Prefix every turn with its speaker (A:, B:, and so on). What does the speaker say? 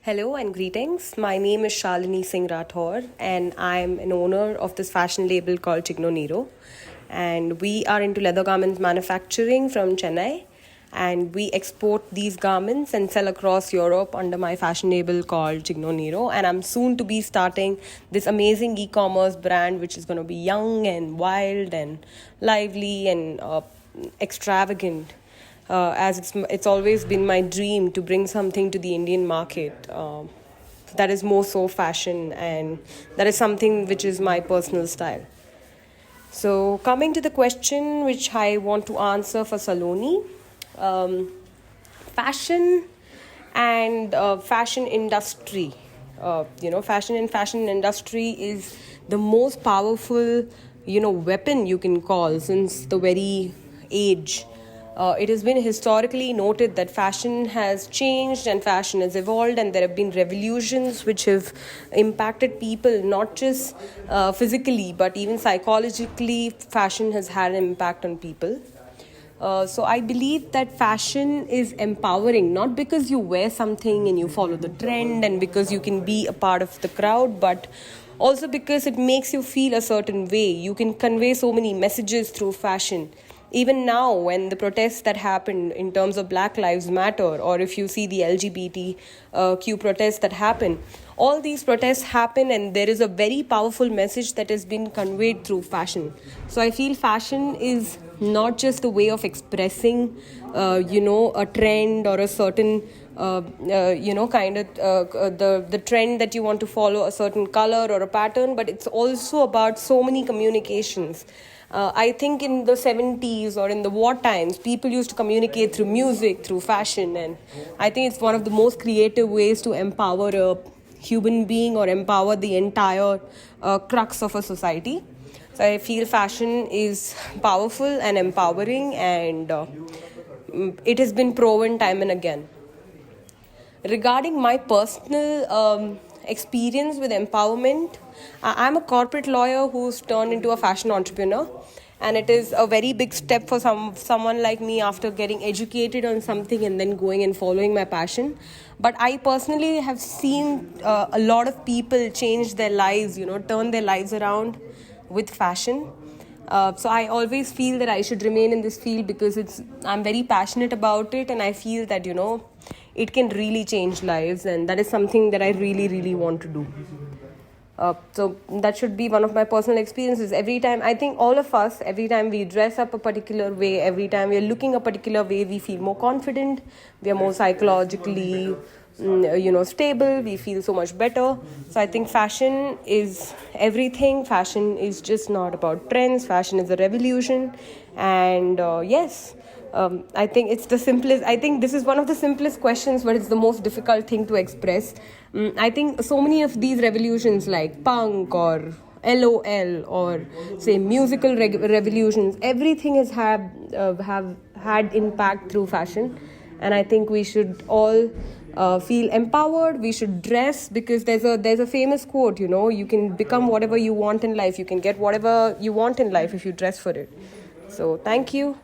A: Hello and greetings. My name is Shalini Singh Rathore, and I'm an owner of this fashion label called Chigno Nero. And we are into leather garments manufacturing from Chennai. And we export these garments and sell across Europe under my fashion label called Chigno Nero. And I'm soon to be starting this amazing e-commerce brand, which is going to be young and wild and lively and extravagant. As it's always been my dream to bring something to the Indian market that is more so fashion, and that is something which is my personal style. So coming to the question which I want to answer for Saloni, fashion and fashion industry. Fashion industry is the most powerful, weapon you can call since the very age. It has been historically noted that fashion has changed and fashion has evolved, and there have been revolutions which have impacted people not just physically but even psychologically. Fashion has had an impact on people. So I believe that fashion is empowering, not because you wear something and you follow the trend and because you can be a part of the crowd, but also because it makes you feel a certain way. You can convey so many messages through fashion. Even now, when the protests that happened in terms of Black Lives Matter, or if you see the LGBTQ protests that happen, all these protests happen and there is a very powerful message that has been conveyed through fashion. So I feel fashion is not just a way of expressing, a trend or a certain, the trend that you want to follow, a certain color or a pattern, but it's also about so many communications. I think in the 70s or in the war times, people used to communicate through music, through fashion, and I think it's one of the most creative ways to empower a human being or empower the entire crux of a society. So I feel fashion is powerful and empowering, and it has been proven time and again. Regarding my personal experience with empowerment, I'm a corporate lawyer who's turned into a fashion entrepreneur, and it is a very big step for someone like me after getting educated on something and then going and following my passion. But I personally have seen a lot of people change their lives, turn their lives around with fashion. So I always feel that I should remain in this field because I'm very passionate about it, and I feel that it can really change lives, and that is something that I really, really want to do. So that should be one of my personal experiences. Every time, I think all of us, every time we dress up a particular way, every time we are looking a particular way, we feel more confident, we are more psychologically stable, we feel so much better. So I think fashion is everything. Fashion is just not about trends. Fashion is a revolution. And yes, I think it's the simplest. I think this is one of the simplest questions, but it's the most difficult thing to express. I think so many of these revolutions like punk or LOL or say musical revolutions, everything has have had impact through fashion. And I think we should all feel empowered. We should dress because there's a famous quote, you can become whatever you want in life. You can get whatever you want in life if you dress for it. So thank you.